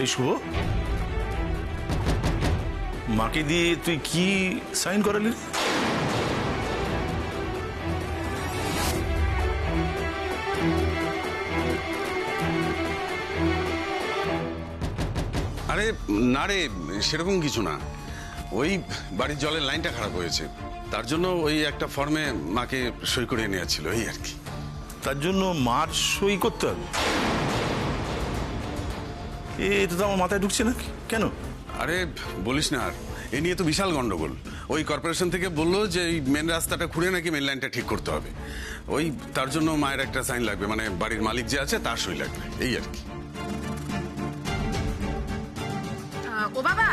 এই শুভ, মাকে দিয়ে তুই কি সাইন করালি? আরে না রে, সেরকম কিছু না। ওই বাড়ির জলের লাইনটা খারাপ হয়েছে, তার জন্য ওই একটা ফর্মে মাকে সই করিয়ে নেওয়া ছিল, এই আর কি। তার জন্য মার সই করতে হবে? এটা তো আমার মাথায় ঢুকছে না। কেন? আরে বলিস না আর, এ নিয়ে তো বিশাল গন্ডগোল। ওই কর্পোরেশন থেকে বললো যে এই মেন রাস্তাটা খুঁড়ে নাকি মেন লাইনটা ঠিক করতে হবে। ওই তার জন্য মায়ের একটা সাইন লাগবে, মানে বাড়ির মালিক যে আছে তার সই লাগবে, এই আর কি। ও বাবা,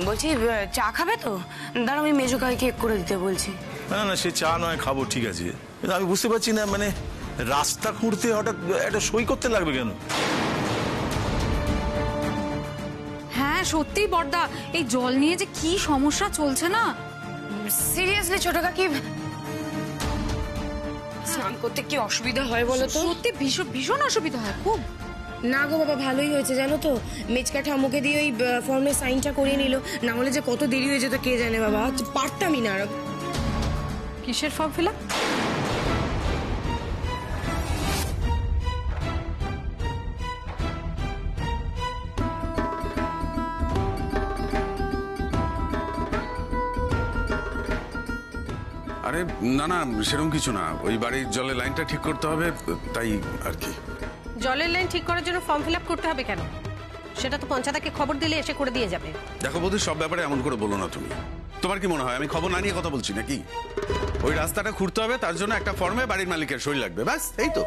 বলছি চা খাবে তো? দাঁড়া, আমি মেজো কাকে কেক করে দিতে বলছি। না না, সে চা নয়, খাবো, ঠিক আছে। কিন্তু আমি বুঝতে পারছি না, মানে রাস্তা খুঁড়তে হঠাৎ একটা সই করতে লাগবে কেন? হ্যাঁ সত্যি বড়দা, এই জল নিয়ে যে কি সমস্যা চলছে না। সিরিয়াসলি ছোট কাকি, স্নান করতে কি অসুবিধা হয় বলো তো? সত্যি ভীষণ ভীষণ অসুবিধা হয় খুব। না গো বাবা, ভালোই হয়েছে জানো তো, মেচকা ঠামুকে দিয়ে ওই ফর্মের সাইনটা করিয়ে নিল, না হলে যে কত দেরি হয়ে যেত কে জানে বাবা, পারতামই না। কিসের ফর্ম ফিল আপ? আরে না না, সেরকম কিছু না। ওই বাড়ির জলের লাইনটা ঠিক করতে হবে, তাই আর কি। জলের লাইন ঠিক করার জন্য ফর্ম ফিল আপ করতে হবে কেন? সেটা তো পঞ্চায়েতকে খবর দিলে এসে করে দিয়ে যাবে। দেখো বৌদি, সব ব্যাপারে এমন করে বলো না তুমি। তোমার কি মনে হয় আমি খবর না নিয়ে কথা বলছি নাকি? ওই রাস্তাটা খুঁড়তে হবে, তার জন্য একটা ফর্মে বাড়ির মালিকের সই লাগবে, ব্যাস, এই তো।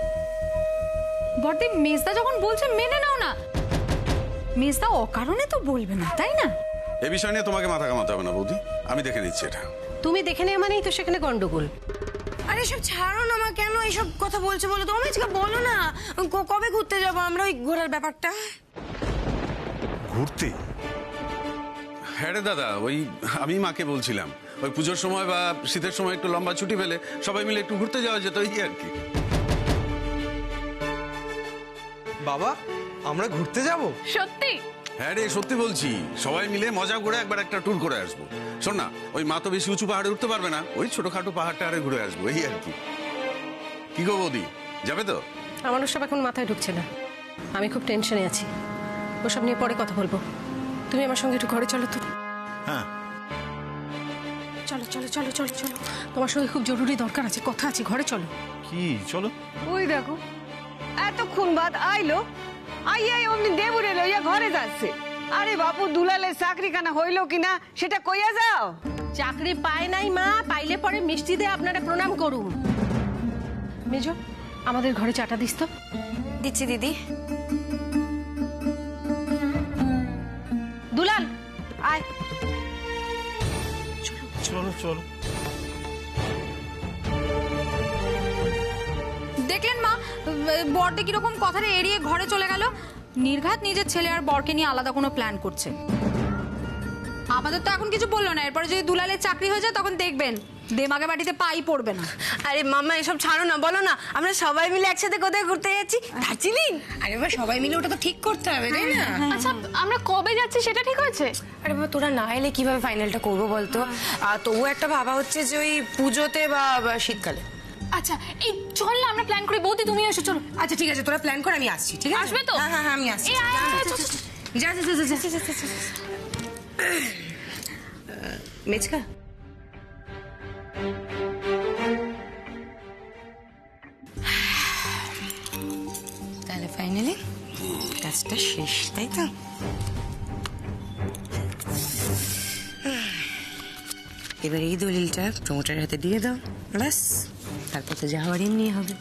বড়দি, মেজদা যখন বলছে মেনে নাও না। মেজদা অকারণে তো বলবে না, তাই না? এ বিষয় নিয়ে তোমাকে মাথা ঘামাতে হবে না বৌদি, আমি দেখে নিচ্ছি এটা। তুমি দেখে নেওয়া মানেই তো সেখানে গন্ডগোল। আরে সব ছাড়ো না, মা কেন এইসব কথা বলছো বলো তো? মেচকা বলো না, কবে ঘুরতে যাবো আমরা, ওই ঘোরার ব্যাপারটা? ঘুরতে? হ্যাঁ রে দাদা, ওই আমি মাকে বলছিলাম ওই পুজোর সময় বা শীতের সময় একটু লম্বা ছুটি পেলে সবাই মিলে একটু ঘুরতে যাওয়া যেত, এই আর কি। বাবা, আমরা ঘুরতে যাব? সত্যি? হ্যাঁ রে, সত্যি বলছি, সবাই মিলে মজা করে একবার একটা ট্যুর করে আসবো। শোন না, ওই মা তো বেশি উঁচু পাহাড়ে উঠতে পারবে না, ওই ছোটখাটো পাহাড়টা আরে ঘুরে আসবো, এই আর কি। কি গো বৌদি, যাবে তো? আমার ওসব এখন মাথায় ঢুকছে না, আমি খুব টেনশনে আছি। ওসব নিয়ে পরে কথা বলবো। তুমি আমার সঙ্গে একটু ঘরে চলো তো। হ্যাঁ চলো চলো চলো চলো চলো, তোমার সঙ্গে খুব জরুরি দরকার আছে, কথা আছে, ঘরে চলো। কি? চলো। ওই দেখো, এতক্ষণ বাদ আইলো, আইয়াই অমনি দেবুরে লইয়া ঘরে যাচ্ছে। আরে বাপু, দুলালের চাকরিখানা হইলো কিনা সেটা কইয়া যাও। চাকরি পায় নাই মা, পাইলে পরে মিষ্টি দিয়ে আপনারা প্রণাম করুন। মেজো, আমাদের ঘরে চাটা দিস তো। দিচ্ছি দিদি। দুলাল আয়। চলো চলো। দেখলেন মা, বড়দা কিরকম কথাটা এড়িয়ে ঘরে চলে গেল। নির্ঘাত নিজের ছেলে আর বরকে নিয়ে আলাদা কোনো প্ল্যান করছে। আমাদের তো এখন কিছু বললো না, এরপরে যদি দুলালের চাকরি হয়ে যায় তখন দেখবেন দেমাগে বাড়িতে পাই পড়বে না। আরে মামা, এসব ছাড়ো না, বলো না আমরা সবাই মিলে একসাথে কোথায় ঘুরতে যাচ্ছি? দার্জিলিং। আরে বাবা, সবাই মিলে ওটা তো ঠিক করতে হবে, তাই না? আচ্ছা, আমরা কবে যাচ্ছি সেটা ঠিক হয়েছে? আরে বাবা, তোরা না এলে কিভাবে ফাইনালটা করবো বলতো? তবু একটা ভাবা হচ্ছে যে ওই পুজোতে বা শীতকালে। আচ্ছা, এই চল না আমরা প্ল্যান করি। বৌদি তুমি এসো, চলো। আচ্ছা ঠিক আছে, তোরা প্ল্যান কর, আমি আসছি। ঠিক আছে? আসবে তো? হ্যাঁ হ্যাঁ, আমি আসছি। যা যা যা যা যা। মেচকা, তাহলে ফাইনালি কাজটা শেষ, তাই তো? এবার এই দলিলটা প্রমোটারের হাতে দিয়ে দাও, ব্যাস, তারপর তো যা হওয়ার এমনি হবে।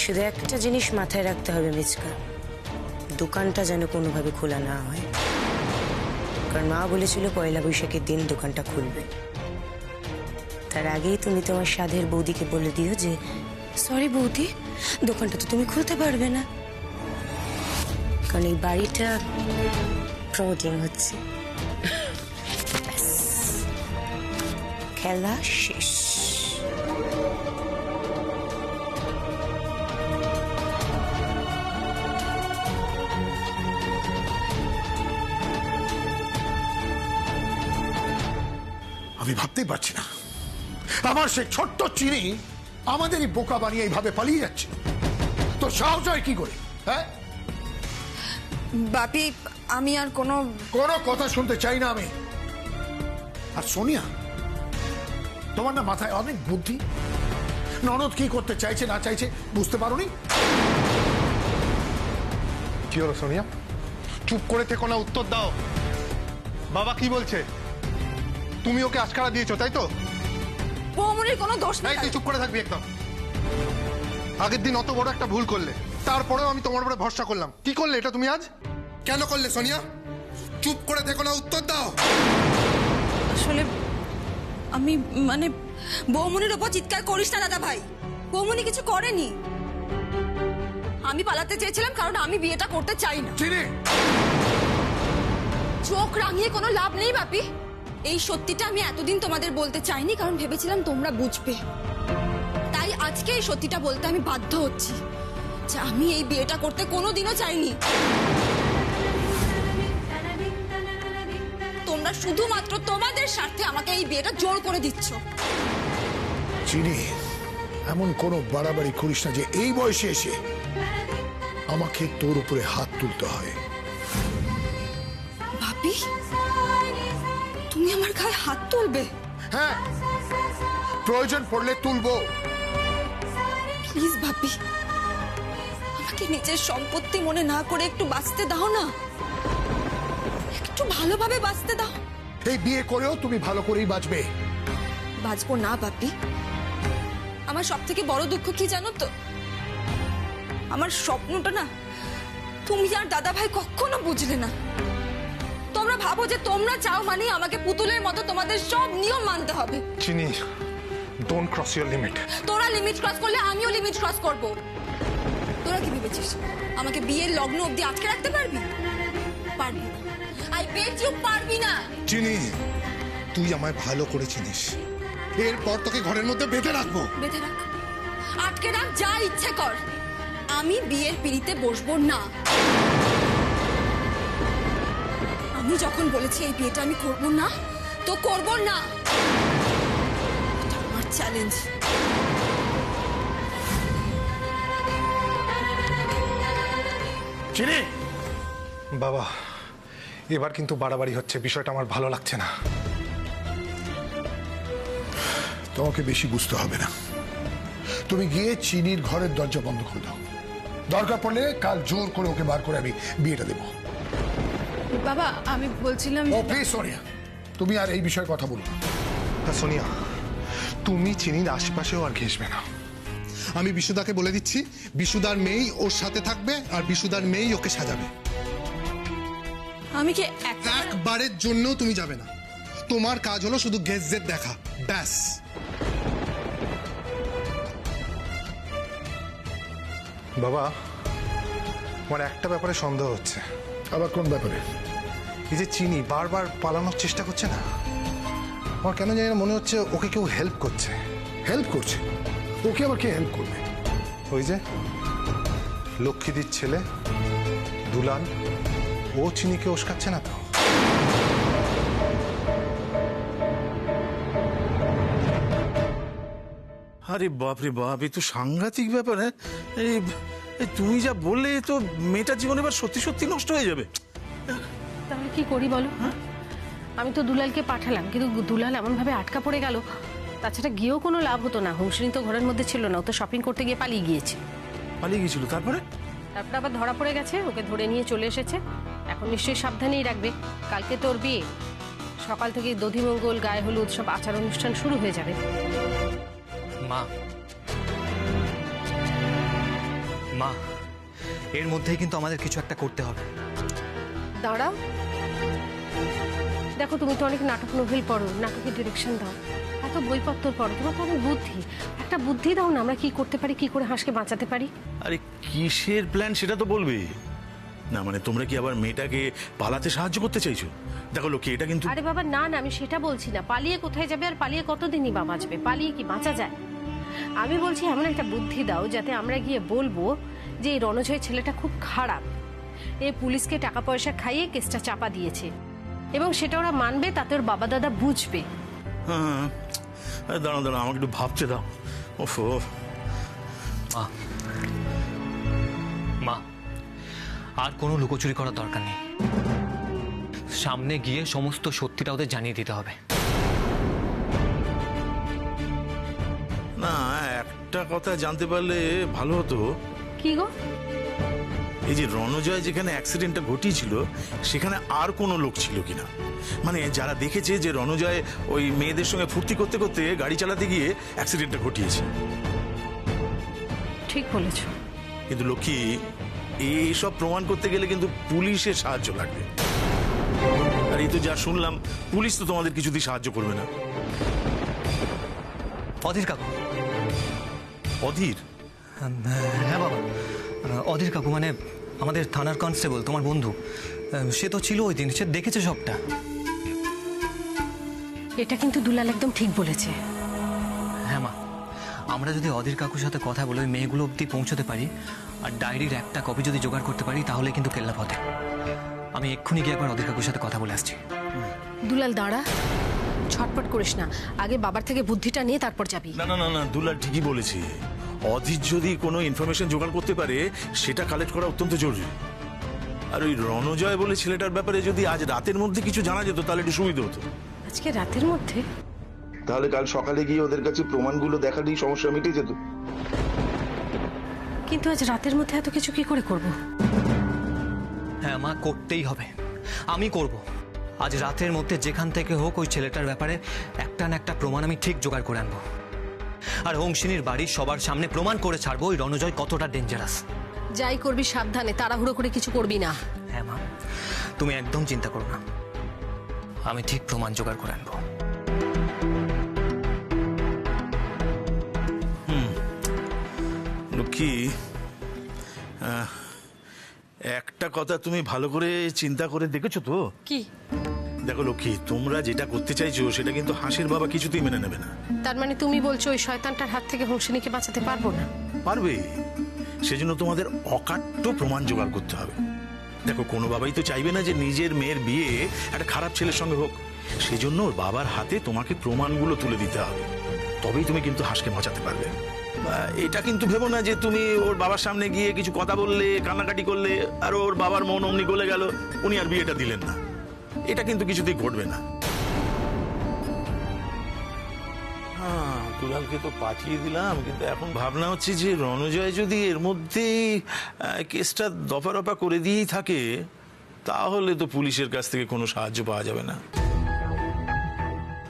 শুধু একটা জিনিস মাথায় রাখতে হবে মিচকা, দোকানটা যেন কোনোভাবে খোলা না হয়, কারণ মা বলেছিল পয়লা বৈশাখের দিন দোকানটা খুলবে। তার আগেই তুমি তোমার সাধের বৌদিকে বলে দিও যে সরি বৌদি, দোকানটা তো তুমি খুলতে পারবে না, কারণ এই বাড়িটা প্রমোটিং হচ্ছে। খেলা শেষ। আমি ভাবতেই পারছি না আমার সেই ছোট্ট চিনি আমাদেরই বোকা বানিয়ে এইভাবে পালিয়ে যাচ্ছে। তো সাহস হয় কি করে? হ্যাঁ, বাপি আমি আর কোনো কথা শুনতে চাই না আমি। আর সোনিয়া, তোমার না মাথায় অনেক বুদ্ধি। ননদ কি করতে চাইছে না চাইছে বুঝতে পারোনি? কি হলো সোনিয়া? চুপ করে থেকো না, উত্তর দাও। বাবা কি বলছে? তুমি ওকে আশকারা দিয়েছো তাই তো? বৌমনির কোনো দোষ নেই। এই তুই চুপ করে থাকবি একদম। আগের দিন অত বড় একটা ভুল করলে, তারপরেও আমি তোমার উপরে ভরসা করলাম। কি করলে এটা তুমি আজ? কেন করলে সোনিয়া? চুপ করে থেকো না, উত্তর দাও। আসলে আমি মানে বৌমনির ওপর চিৎকার করিস না দাদা ভাই। বৌমনি কিছু করেনি। আমি পালাতে চেয়েছিলাম কারণ আমি বিয়েটা করতে চাই না। চিনি, চোখ রাঙিয়ে কোনো লাভ নেই বাপি। এই সত্যিটা আমি এতদিন তোমাদের বলতে চাইনি কারণ ভেবেছিলাম তোমরা বুঝবে। তাই আজকে এই সত্যিটা বলতে আমি বাধ্য হচ্ছি যে আমি এই বিয়েটা করতে কোনোদিনও চাইনি। তোমরা শুধুমাত্র তোমাদের স্বার্থে আমাকে এই বিয়েটা জোর করে দিচ্ছ। চিনি, এমন কোনো বাড়াবাড়ি করিস না যে এই বয়সে এসে আমাকে তোর উপরে হাত তুলতে হয়। ভাবি তুমি আমার গায়ে হাত তুলবে? হ্যাঁ, প্রয়োজন পড়লে তুলবো। প্লিজ ভাবি, আমাকে নিজের সম্পত্তি মনে না করে একটু বাঁচতে দাও না। একটু ভালোভাবে বাঁচতে দাও। এই বিয়ে করেও তুমি ভালো করেই বাঁচবে। বাঁচবো না বাপি। আমার সব থেকে বড় দুঃখ কি জানো তো? আমার স্বপ্নটা না তুমি আর দাদা ভাই কখনো বুঝলে না। তোমরা ভাবো যে তোমরা চাও মানে আমাকে পুতুলের মতো তোমাদের সব নিয়ম মানতে হবে। চিনি, ডোন্ট ক্রস ইওর লিমিট। তোরা লিমিট ক্রস করলে আমিও লিমিট ক্রস করব। তোরা কি ভেবেছিস আমাকে বিয়ের লগ্ন অবধি আটকে রাখতে পারবি? পারবি না। আই বেট ইউ পারবি না। চিনি, তুই আমায় ভালো করে চিনিস। এরপর তোকে ঘরের মধ্যে বেঁধে রাখবো। বেঁধে রাখ, আটকে রাখ, যা ইচ্ছে কর। আমি বিয়ের পিড়িতে বসবো না। আমি যখন বলেছি এই বিয়েটা আমি করব না, তো করব না। এটা আমার চ্যালেঞ্জ। চিনি, বাবা এবার কিন্তু বাড়াবাড়ি হচ্ছে, বিষয়টা আমার ভালো লাগছে না। তোমাকে বেশি বুঝতে হবে না। তুমি গিয়ে চিনির ঘরের দরজা বন্ধ করে দাও। দরকার পড়লে কাল জোর করে ওকে বার করে আমি বিয়েটা দেবো। বাবা আমি বলছিলাম ও প্লিজ সোনিয়া, তুমি আর এই বিষয়ে কথা বলো না। তা সোনিয়া, তুমি চিনির আশেপাশেও আর ঘেসবে না। আমি বিশুদাকে বলে দিচ্ছি, বিশুদার মেয়েই ওর সাথে থাকবে আর বিশুদার মেয়েই ওকে সাজাবে। আমি কি একবারের জন্য তুমি যাবে না। তোমার কাজ হলো শুধু গেজেট দেখা, ব্যাস। বাবা আমার একটা ব্যাপারে সন্দেহ হচ্ছে। আবার কোন ব্যাপারে? এই যে চিনি বারবার পালানোর চেষ্টা করছে না, আমার কেন জানি না মনে হচ্ছে ওকে কেউ হেল্প করছে। হেল্প করছে? ওকে আবার কে হেল্প করবে? ওই যে লক্ষ্মীদির ছেলে দুলাল, ও চিনিকে উস্কাচ্ছে না তো? আরে বাপ রে বাপ, এ তো সাংঘাতিক ব্যাপার। হ্যাঁ, তুমি যা বললে তো মেয়েটার জীবন এবার সত্যি সত্যি নষ্ট হয়ে যাবে। তাহলে কি করি বলো? আমি তো দুলালকে পাঠালাম, কিন্তু দুলাল এমন ভাবে আটকা পড়ে গেল। তাছাড়া গিয়েও কোনো লাভ হতো না। হুমসিনী তো ঘরের মধ্যে ছিল না, ও তো শপিং করতে গিয়ে পালিয়ে গিয়েছে। পালিয়ে গিয়েছিল? তারপরে আবার ধরা পড়ে গেছে, ওকে ধরে নিয়ে চলে এসেছে। এখন নিশ্চয়ই সাবধানেই রাখবে। কালকে তোর বিয়ে, সকাল থেকে দধিমঙ্গল, গায়ে হলুদ সব আচার অনুষ্ঠান শুরু হয়ে যাবে। মা, মা এর মধ্যেই কিন্তু আমাদের কিছু একটা করতে হবে। দাঁড়াও, দেখো তুমি তো অনেক নাটক নোভেল পড়ো, নাটকের ডিরেকশন দাও, এত বইপত্র পড়ো, তোমার তো অনেক বুদ্ধি। একটা বুদ্ধি দাও না, আমরা কি করতে পারি, কি করে হাঁসকে বাঁচাতে পারি। আরে কিসের প্ল্যান সেটা তো বলবে না। মানে তোমরা কি আবার মেয়েটাকে পালাতে সাহায্য করতে চাইছো? দেখো লোকে, এটা কিন্তু আরে বাবা না না, আমি সেটা বলছি না। পালিয়ে কোথায় যাবে আর পালিয়ে কতদিনই বা বাঁচবে? পালিয়ে কি বাঁচা যায়? আমি বলছি এমন একটা বুদ্ধি দাও যাতে আমরা গিয়ে বলবো যে এই রণজয় ছেলেটা খুব খারাপ, এ পুলিশকে টাকা পয়সা খাইয়ে কেসটা চাপা দিয়েছে, এবং সেটা ওরা মানবে, তাতে ওর বাবা দাদা বুঝবে। হ্যাঁ, দাঁড়াও দাঁড়াও, আমাকে একটু ভাবতে দাও। ওফো, মা মা আর কোনো লুকোচুরি করার দরকার নেই, সামনে গিয়ে সমস্ত সত্যিটা ওদের জানিয়ে দিতে হবে। না, একটা কথা জানতে পারলে ভালো হতো। কি গো? এই যে রণজয় যেখানে অ্যাক্সিডেন্টটা ঘটিয়েছিল সেখানে আর কোনো লোক ছিল কিনা, মানে যারা দেখেছে যে রণজয় ওই মেয়েদের সঙ্গে ফুর্তি করতে করতে গাড়ি চালাতে গিয়ে অ্যাক্সিডেন্টটা ঘটিয়েছে। ঠিক বলেছ। কিন্তু লক্ষ্মী, এইসব প্রমাণ করতে গেলে কিন্তু পুলিশের সাহায্য লাগবে। আর এই তো যা শুনলাম, পুলিশ তো তোমাদের কিছুতেই সাহায্য করবে না। অধীর কাকু। অধীর? হ্যাঁ বাবা, অধীর কাকু মানে আমাদের থানার কনস্টেবল, তোমার বন্ধু। সে তো ছিল ওই দিন, সে দেখেছে সবটা। এটা কিন্তু দুলাল একদম ঠিক বলেছে। হ্যাঁ মা, আমরা যদি অধীর কাকুর সাথে কথা বলে ওই মেয়েগুলো অব্দি পৌঁছতে পারি আর ডায়েরির একটা কপি যদি জোগাড় করতে পারি, তাহলে কিন্তু কেল্লা পথে। আমি এক্ষুনি গিয়ে একবার অধীর কাকুর সাথে কথা বলে আসছি। দুলাল দাঁড়া, ছটপট করিস না, আগে বাবার থেকে বুদ্ধিটা নিয়ে তারপর যাবি। না না না না, দুলাল ঠিকই বলেছে। অধীর যদি কোনো ইনফরমেশন জোগাড় করতে পারে সেটা কালেক্ট করা অত্যন্ত জরুরি। আর ওই রণজয় বলে ছেলেটার ব্যাপারে যদি আজ রাতের মধ্যে কিছু জানা যেত তাহলে একটু সুবিধা হতো। আজকে রাতের মধ্যে? তাহলে কাল সকালে গিয়ে ওদের কাছে প্রমাণগুলো দেখালেই সমস্যা মিটে যেত। কিন্তু আজ রাতের মধ্যে এত কিছু কি করে করব? হ্যাঁ মা, করতেই হবে, আমি করব। আজ রাতের মধ্যে যেখান থেকে হোক ওই ছেলেটার ব্যাপারে একটা না একটা প্রমাণ আমি ঠিক জোগাড় করে আনবো। আর হংসিনীর বাড়ির সবার সামনে প্রমাণ করে ছাড়বো ওই রণজয় কতটা ডেঞ্জারাস। যাই করবি সাবধানে, তাড়াহুড়ো করে কিছু করবি না। হ্যাঁ মা, তুমি একদম চিন্তা করো না, আমি ঠিক প্রমাণ জোগাড় করে আনবো। লক্ষ্মী, একটা কথা তুমি ভালো করে চিন্তা করে দেখেছো তো? কি? দেখো লক্ষ্মী, তোমরা যেটা করতে চাইছো সেটা কিন্তু হাসির বাবা কিছুতেই মেনে নেবে না। তার মানে তুমি বলছো ওই শয়তানটার হাত থেকে হংসিনীকে বাঁচাতে পারবো না? পারবে, সেজন্য তোমাদের অকাট্য প্রমাণ জোগাড় করতে হবে। দেখো, কোনো বাবাই তো চাইবে না যে নিজের মেয়ের বিয়ে একটা খারাপ ছেলের সঙ্গে হোক। সেজন্য ওর বাবার হাতে তোমাকে প্রমাণগুলো তুলে দিতে হবে, তবেই তুমি কিন্তু হাসকে বাঁচাতে পারবে। এটা কিন্তু ভেবো না যে তুমি ওর বাবার সামনে গিয়ে কিছু কথা বললে, কান্নাকাটি করলে, আর ওর বাবার মন অমনি গলে গেল, উনি আর বিয়েটা দিলেন না। এটা কিন্তু কিছুতেই ঘটবে না। হ্যাঁ, দুলালকে তো পাঠিয়ে দিলাম, কিন্তু এখন ভাবনা হচ্ছে যে রণজয় যদি এর মধ্যে কেসটা দফা রফা করে দিয়েই থাকে, তাহলে তো পুলিশের কাছ থেকে কোনো সাহায্য পাওয়া যাবে না।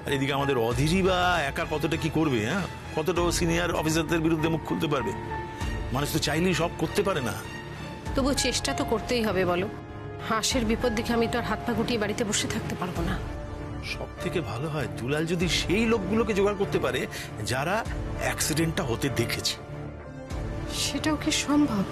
আর এদিকে আমাদের অধীরই বা একা কতটা কি করবে? হ্যাঁ, কতটা সিনিয়র অফিসারদের বিরুদ্ধে মুখ খুলতে পারবে? মানুষ তো চাইলেই সব করতে পারে না। তবু চেষ্টা তো করতেই হবে বলো। হাঁসের বিপদ দেখে আমি তো আর হাত পা গুটিয়ে বাড়িতে বসে থাকতে পারবো না। সব থেকে ভালো হয় দুলাল যদি সেই লোকগুলোকে জোগাড় করতে পারে যারা অ্যাক্সিডেন্টটা হতে দেখেছে। সেটাও কি সম্ভব?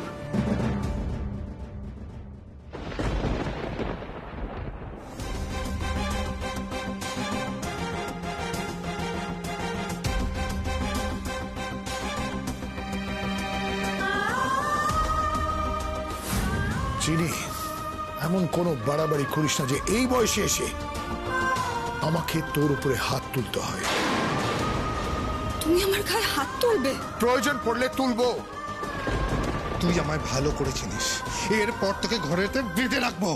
চিনি, এমন কোনো বাড়াবাড়ি করিস না যে এই বয়সে এসে আমাকে তোর উপরে হাত তুলতে হয়। তুমি আমার গায়ে হাত তুলবে? প্রয়োজন পড়লে তুলবো। তুই আমায় ভালো করে চিনিস, এরপর তোকে ঘরেতে বেঁধে রাখবো।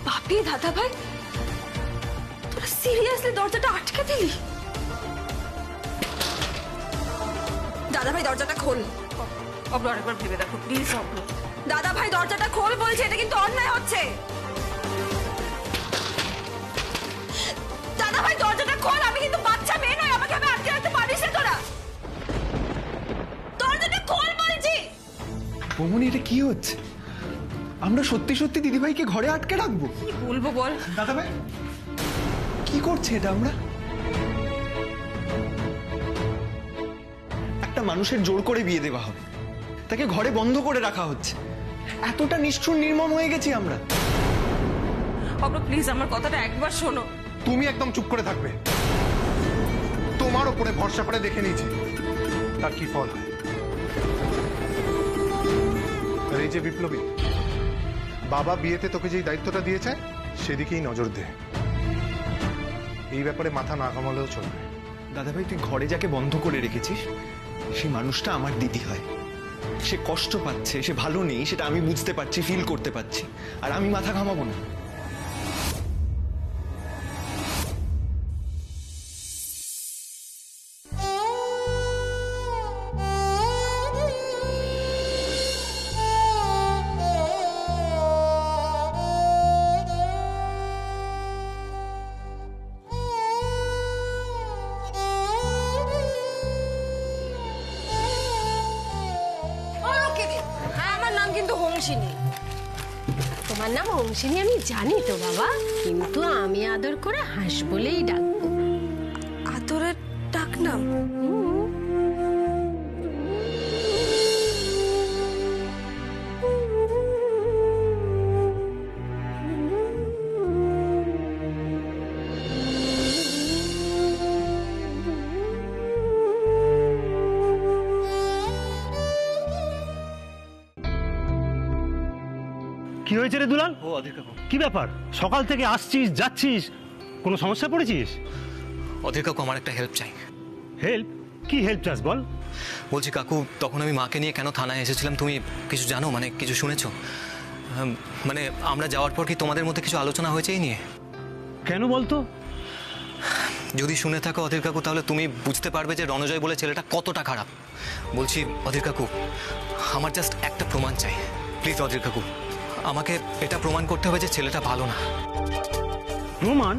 বাপি, দাদা ভাই, তোরা সিরিয়াসলি দরজাটা আটকে দিলি? দাদা ভাই, দরজাটা খোল। অব্র, আরেকবার ভেবে দেখো প্লিজ। অব্র, দাদা ভাই, দরজাটা খোল বলছে, এটা কিন্তু অন্যায় হচ্ছে। দাদা ভাই, দরজাটা খোল, আমি কিন্তু বাচ্চা মেয়ে নয়, আমাকে আমি আটকে রাখতে পারিস না তোরা। দরজাটা খোল বলছি। বৌমনি, এটা কি হচ্ছে? আমরা সত্যি সত্যি দিদিভাইকে ঘরে আটকে রাখবো? কি বলবো বল? দাদা ভাই, কি করছে এটা? আমরা একটা মানুষের জোর করে বিয়ে দেওয়া হবে, তাকে ঘরে বন্ধ করে রাখা হচ্ছে। এতটা নিষ্ঠুর নির্মম হয়ে গেছি আমরা। অব্র, প্লিজ আমার কথাটা একবার শোনো। তুমি একদম চুপ করে থাকবে। তোমার ওপরে ভরসা করে দেখে নিয়েছি তার কি ফল হয়। আর এই যে বিপ্লবী, বাবা বিয়েতে তোকে যেই দায়িত্বটা দিয়েছে সেদিকেই নজর দে। এই ব্যাপারে মাথা না ঘামালেও চলবে। দাদাভাই, তুই ঘরে যাকে বন্ধ করে রেখেছিস সেই মানুষটা আমার দিদি হয়। সে কষ্ট পাচ্ছে, সে ভালো নেই, সেটা আমি বুঝতে পারছি, ফিল করতে পারছি, আর আমি মাথা ঘামাবো না। আমার নাম কিন্তু হংসিনী। তোমার নাম অংশিনী আমি জানি তো বাবা, কিন্তু আমি আদর করে হাঁস বলেই ডাকবো। আদরের ডাক নাম? কি হয়েছে রে দুলাল? ও অধীর কাকু। কি ব্যাপার? সকাল থেকে আসছিস যাচ্ছিস, কোনো সমস্যা পড়েছিস? অধীর কাকু, আমার একটা হেল্প চাই। হেল্প? কি হেল্প চাস বল? বলছি কাকু, তখন আমি মাকে নিয়ে কেন থানায় এসেছিলাম তুমি কিছু জানো? মানে কিছু শুনেছো? মানে আমরা যাওয়ার পর কি তোমাদের মধ্যে কিছু আলোচনা হয়েছে এই নিয়ে? কেন বলতো? যদি শুনে থাকো অধীর কাকু, তাহলে তুমি বুঝতে পারবে যে রণজয় বলে ছেলেটা কতটা খারাপ। বলছি অধীর কাকু, আমার জাস্ট একটা প্রমাণ চাই, প্লিজ অধীর কাকু। আমাকে এটা প্রমাণ করতে হবে যে ছেলেটা ভালো না। প্রমাণ?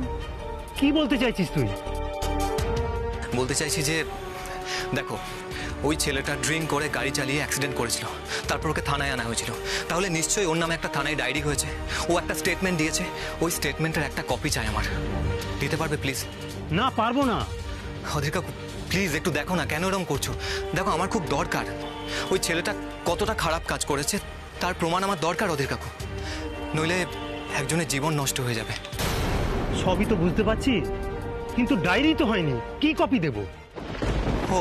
কি বলতে চাইছিস তুই? বলতে চাইছি যে দেখো, ওই ছেলেটা ড্রিঙ্ক করে গাড়ি চালিয়ে অ্যাক্সিডেন্ট করেছিল, তারপর ওকে থানায় আনা হয়েছিল। তাহলে নিশ্চয়ই ওর নামে একটা থানায় ডায়েরি হয়েছে, ও একটা স্টেটমেন্ট দিয়েছে। ওই স্টেটমেন্টের একটা কপি চাই আমার, দিতে পারবে প্লিজ? না, পারবো না। অধীর কাকু প্লিজ একটু দেখো না, কেন এরকম করছো? দেখো, আমার খুব দরকার। ওই ছেলেটা কতটা খারাপ কাজ করেছে তার প্রমাণ আমার দরকার অধীর কাকু, নইলে একজনের জীবন নষ্ট হয়ে যাবে। সবই তো বুঝতে পারছি, কিন্তু ডায়েরি তো হয়নি, কি কপি দেব? ও,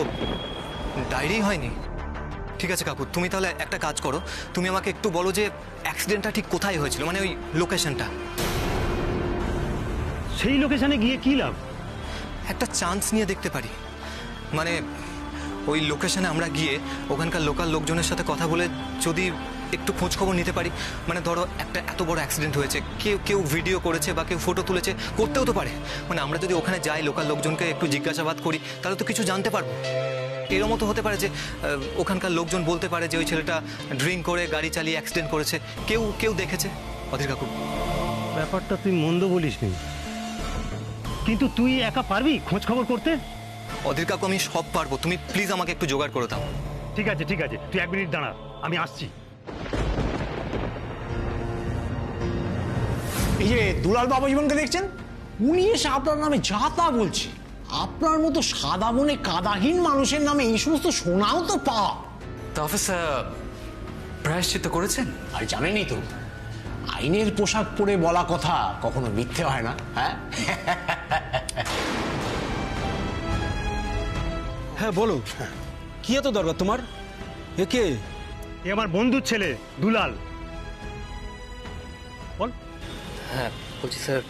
ডায়েরি হয়নি? ঠিক আছে কাকু, তুমি তাহলে একটা কাজ করো, তুমি আমাকে একটু বলো যে অ্যাক্সিডেন্টটা ঠিক কোথায় হয়েছিল, মানে ওই লোকেশনটা। সেই লোকেশনে গিয়ে কি লাভ? একটা চান্স নিয়ে দেখতে পারি, মানে ওই লোকেশনে আমরা গিয়ে ওখানকার লোকাল লোকজনের সাথে কথা বলে যদি একটু খোঁজ খবর নিতে পারি। মানে ধরো একটা এত বড় অ্যাক্সিডেন্ট হয়েছে, কেউ ভিডিও করেছে বা কেউ ফটো তুলেছে, করতেও তো পারে। মানে আমরা যদি ওখানে যাই, লোকাল লোকজনকে একটু জিজ্ঞাসাবাদ করি, তাহলে তো কিছু জানতে পারবো। এরও মতো হতে পারে যে ওখানকার লোকজন বলতে পারে যে ওই ছেলেটা ড্রিঙ্ক করে গাড়ি চালিয়ে অ্যাক্সিডেন্ট করেছে, কেউ দেখেছে। অধীর কাকু, ব্যাপারটা তুই মন্দ বলিস নি, কিন্তু তুই একা পারবি খোঁজ খবর করতে? অধীর কাকু, আমি সব পারবো, তুমি প্লিজ আমাকে একটু জোগাড় করে দাও। ঠিক আছে, তুই 1 মিনিট দাঁড়া, আমি আসছি। এই যে দুলাল বাবু জীবনকে দেখছেন, উনি এসে আপনার নামে যা তা বলছে। আপনার মতো সাদা মনে কাদাহীন মানুষের নামে এই সমস্ত শোনাও তো পাপ। তা অফিসার প্রায়শ্চিত্ত করেছেন? আর জানেনই তো, আইনের পোশাক পরে বলা কথা কখনো মিথ্যে হয় না। হ্যাঁ বলো, কি এত দরকার তোমার? একে? এ আমার বন্ধুর ছেলে দুলাল। বল। হ্যাঁ বলছি স্যার,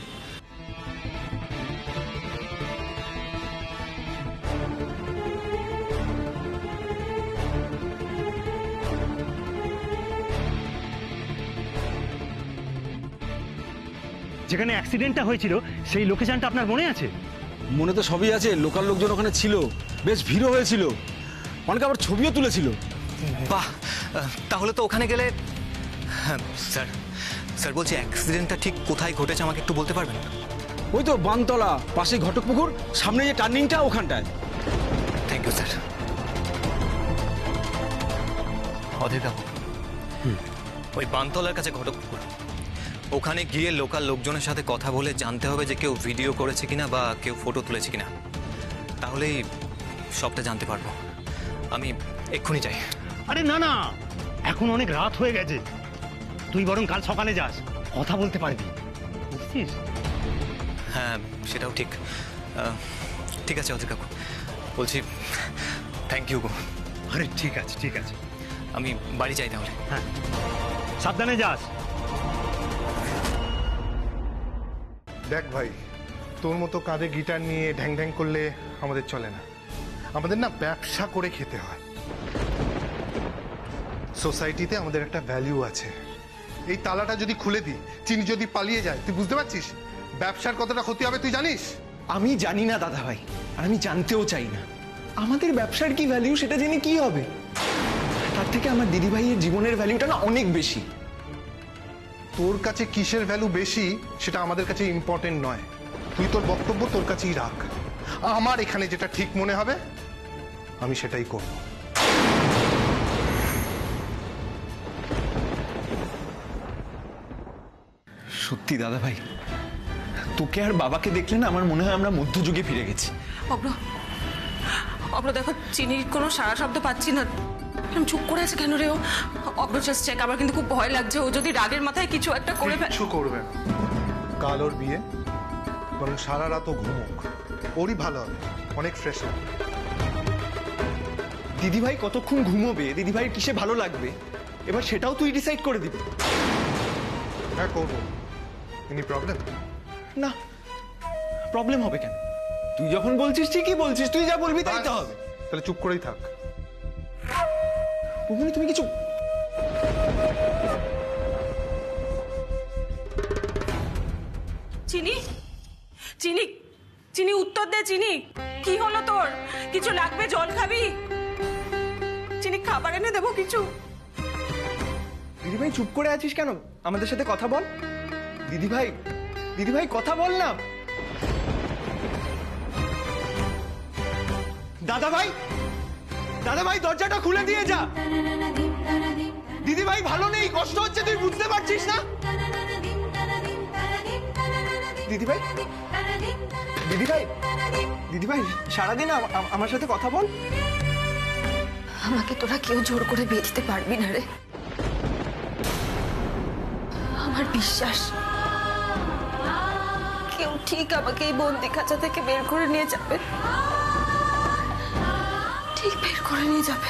যেখানে অ্যাক্সিডেন্টটা হয়েছিল সেই লোকেশনটা আপনার মনে আছে? মনে তো সবই আছে, লোকাল লোকজন ওখানে ছিল, বেশ ভিড়ও হয়েছিল, অনেকে আবার ছবিও তুলেছিল। বাহ, তাহলে তো ওখানে গেলে। হ্যাঁ স্যার বলছি, অ্যাক্সিডেন্টটা ঠিক কোথায় ঘটেছে আমাকে একটু বলতে পারবেন? ওই তো বানতলা, পাশে ঘটকপুকুর, সামনে যে টার্নিংটা ওখানটায়। Thank you sir. অধীর কাকু, ওই বানতলার কাছে ঘটকপুকুর, ওখানে গিয়ে লোকাল লোকজনের সাথে কথা বলে জানতে হবে যে কেউ ভিডিও করেছে কিনা বা কেউ ফটো তুলেছে কিনা, তাহলেই সবটা জানতে পারবো। আমি এক্ষুনি যাই। আরে না, এখন অনেক রাত হয়ে গেছে, তুই বরং কাল সকালে যাস, কথা বলতে পারবি, বুঝছিস? হ্যাঁ সেটাও ঠিক। ঠিক আছে অধীর কাকু, বলছি থ্যাংক ইউ। আরে ঠিক আছে ঠিক আছে, আমি বাড়ি যাই তাহলে। হ্যাঁ সাবধানে যাস। দেখ ভাই, তোর মতো কাঁধে গিটার নিয়ে ঢ্যাং ঢ্যাং করলে আমাদের চলে না। আমাদের না ব্যবসা করে খেতে হয়। সোসাইটিতে আমাদের একটা ভ্যালু আছে। এই তালাটা যদি খুলে দিই, চিনি যদি পালিয়ে যায়, তুই বুঝতে পারছিস ব্যবসার কতটা ক্ষতি হবে তুই জানিস? আমি জানি না দাদা ভাই, আর আমি জানতেও চাই না। আমাদের ব্যবসার কি ভ্যালু সেটা জেনে কি হবে? তার থেকে আমার দিদি ভাইয়ের জীবনের ভ্যালুটা না অনেক বেশি। তোর কাছে কিসের ভ্যালু বেশি সেটা আমাদের কাছে ইম্পর্টেন্ট নয়। তুই তোর বক্তব্য তোর কাছেই রাখ। আমার এখানে যেটা ঠিক মনে হবে আমি সেটাই করব। সত্যি দাদা ভাই, তোকে আর বাবাকে দেখলে না আমার মনে হয় আমরা মধ্যযুগে ফিরে গেছি। অব্র অব্র দেখো, চিনির কোনো সারা শব্দ পাচ্ছি না। চুপ করে আছে কেন রে ও? অব্র জাস্ট চেক। আমার কিন্তু খুব ভয় লাগছে, ও যদি রাগের মাথায় কিছু একটা করে ফেলে। কিছু করবে না, কাল ওর বিয়ে, বরং সারা রাত ও ঘুমুক, ওরই ভালো হবে, অনেক ফ্রেশ হবে। দিদি ভাই কতক্ষণ ঘুমোবে, দিদি ভাইয়ের কিসে ভালো লাগবে, এবার সেটাও তুই ডিসাইড করে দিবি। হ্যাঁ করবো। Any problem? না, প্রবলেম হবে কেন? তুই যখন বলছিস ঠিকই বলছিস, তুই যা বলবি তাই তো হবে। তাহলে চুপ করেই থাক। বকুনি তুমি কিছু চিনি চিনি চিনি, উত্তর দে চিনি। কি হলো তোর? কিছু লাগবে? জল খাবি? চিনি খাবার এনে দেবো কিছু? দিদি ভাই চুপ করে আছিস কেন? আমাদের সাথে কথা বল। দিদি ভাই, দিদি ভাই কথা বল না। দাদা ভাই, দাদা ভাই দরজাটা খুলে দিয়ে যা। দিদি ভাই ভালো নেই, কষ্ট হচ্ছে, তুই বুঝতে পারছিস না? দিদি ভাই, দিদি ভাই, দিদি ভাই সারাদিন আমার সাথে কথা বল। আমাকে তোরা কেউ জোর করে বিয়ে দিতে পারবি না রে। আমার বিশ্বাস কেউ ঠিক আমাকে এই বন্দি খাঁচা থেকে বের করে নিয়ে যাবে, ঠিক বের করে নিয়ে যাবে।